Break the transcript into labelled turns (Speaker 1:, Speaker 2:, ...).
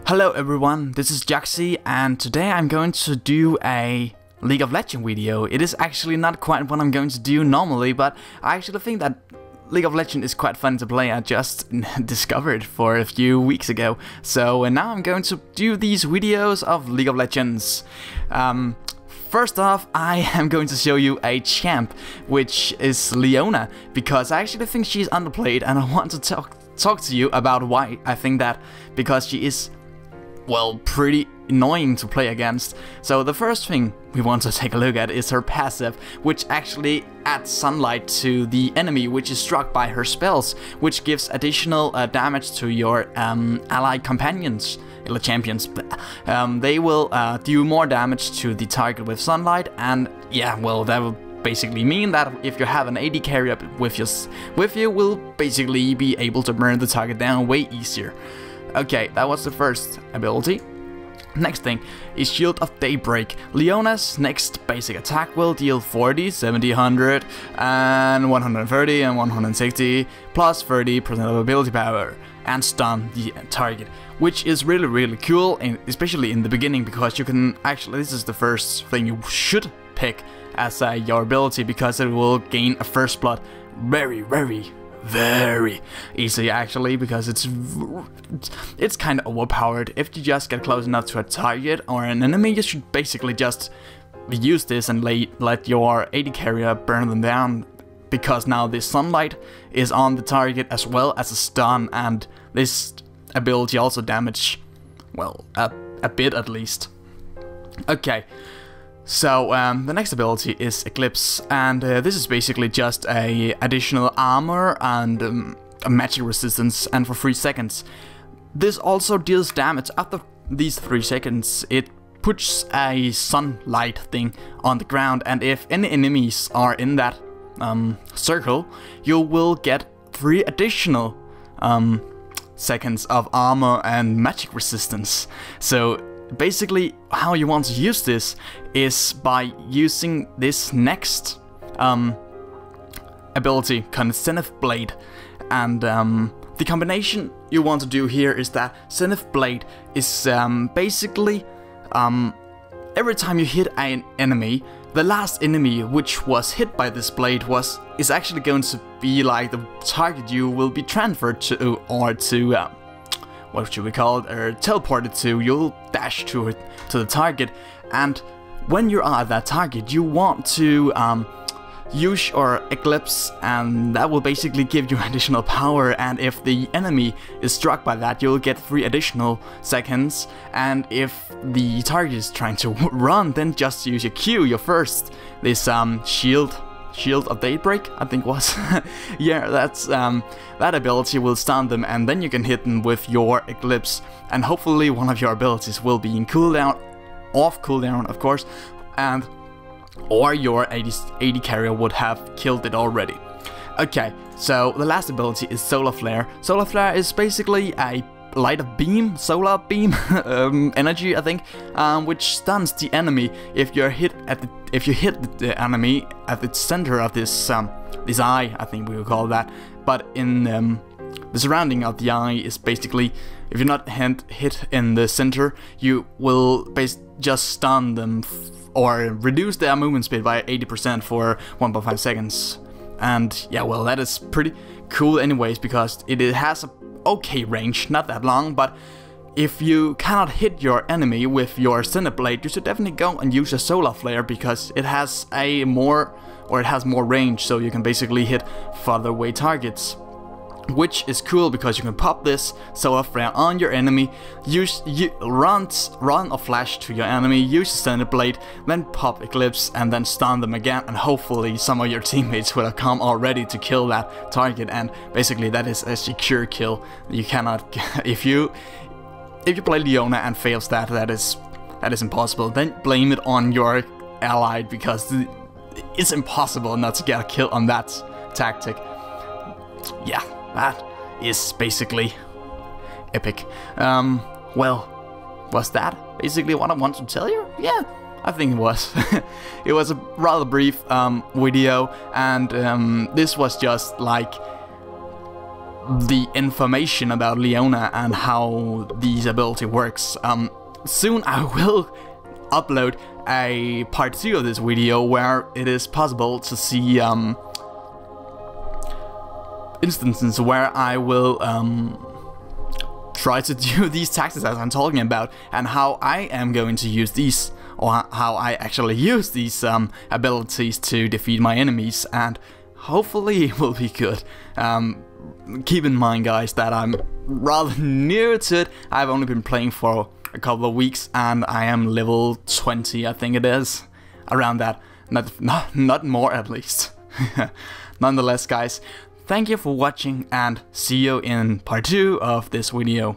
Speaker 1: Hello everyone, this is Jaxi, and today I'm going to do a League of Legends video. It is actually not quite what I'm going to do normally, but I actually think that League of Legends is quite fun to play. I just discovered for a few weeks ago. So now I'm going to do these videos of League of Legends. First off, I am going to show you a champ, which is Leona, because I actually think she's underplayed, and I want to talk to you about why I think that, because she is, well, pretty annoying to play against. So the first thing we want to take a look at is her passive, which actually adds sunlight to the enemy which is struck by her spells, which gives additional damage to your allied companions, champions. They will do more damage to the target with sunlight, and yeah, well, that will basically mean that if you have an AD carry with you, will basically be able to burn the target down way easier. Okay, that was the first ability. Next thing is Shield of Daybreak. Leona's next basic attack will deal 40, 70, 100, and 130 and 160, plus 30% of ability power, and stun the target, which is really cool, and especially in the beginning, because you can actually, this is the first thing you should pick as your ability, because it will gain a first blood very easy, actually, because it's kind of overpowered. If you just get close enough to a target or an enemy, you should basically just use this and let your AD carrier burn them down, because now this sunlight is on the target as well as a stun, and this ability also damage, well, a bit at least. Okay. So the next ability is Eclipse, and this is basically just a additional armor and a magic resistance, and for 3 seconds. This also deals damage. After these 3 seconds, it puts a sunlight thing on the ground, and if any enemies are in that circle, you will get 3 additional seconds of armor and magic resistance. So basically, how you want to use this is by using this next ability, Zenith Blade, and the combination you want to do here is that Zenith Blade is basically every time you hit an enemy, the last enemy which was hit by this blade is actually going to be like the target you will be transferred to, or to what should we call it, or teleported to. You'll dash to the target, and when you are at that target, you want to use your Eclipse, and that will basically give you additional power, and if the enemy is struck by that, you'll get 3 additional seconds, and if the target is trying to run, then just use your Q, your first, this Shield of Daybreak, I think was. Yeah, that's that ability will stun them, and then you can hit them with your Eclipse, and hopefully one of your abilities will be in cooldown, off cooldown of course, and or your AD carrier would have killed it already. Okay, so the last ability is Solar Flare. Solar Flare is basically a solar beam energy, I think, which stuns the enemy if you hit the enemy at the center of this this eye, I think we will call that. But in the surrounding of the eye is basically, if you're not hit in the center, you will just stun them or reduce their movement speed by 80% for 1.5 seconds. And yeah, well, that is pretty cool anyways, because it has a okay range, not that long, but if you cannot hit your enemy with your Zenith Blade, you should definitely go and use a Solar Flare, because it has more range, so you can basically hit farther away targets, which is cool because you can pop this Solar Flare on your enemy, run or flash to your enemy, use the Zenith Blade, then pop Eclipse, and then stun them again, and hopefully some of your teammates will have come already to kill that target, and basically that is a secure kill. You cannot, if you play Leona and fails that is impossible. Then blame it on your allied, because it's impossible not to get a kill on that tactic. Yeah, that is basically epic. Well, was that basically what I wanted to tell you? Yeah, I think it was. It was a rather brief video, and this was just like the information about Leona and how this ability works. Soon I will upload a part 2 of this video where it is possible to see instances where I will try to do these tactics as I'm talking about, and how I am going to use these, or how I actually use these abilities to defeat my enemies, and hopefully it will be good. Keep in mind, guys, that I'm rather new to it. I've only been playing for a couple of weeks and I am level 20, I think it is, around that, not more at least. Nonetheless, guys, thank you for watching and see you in part 2 of this video.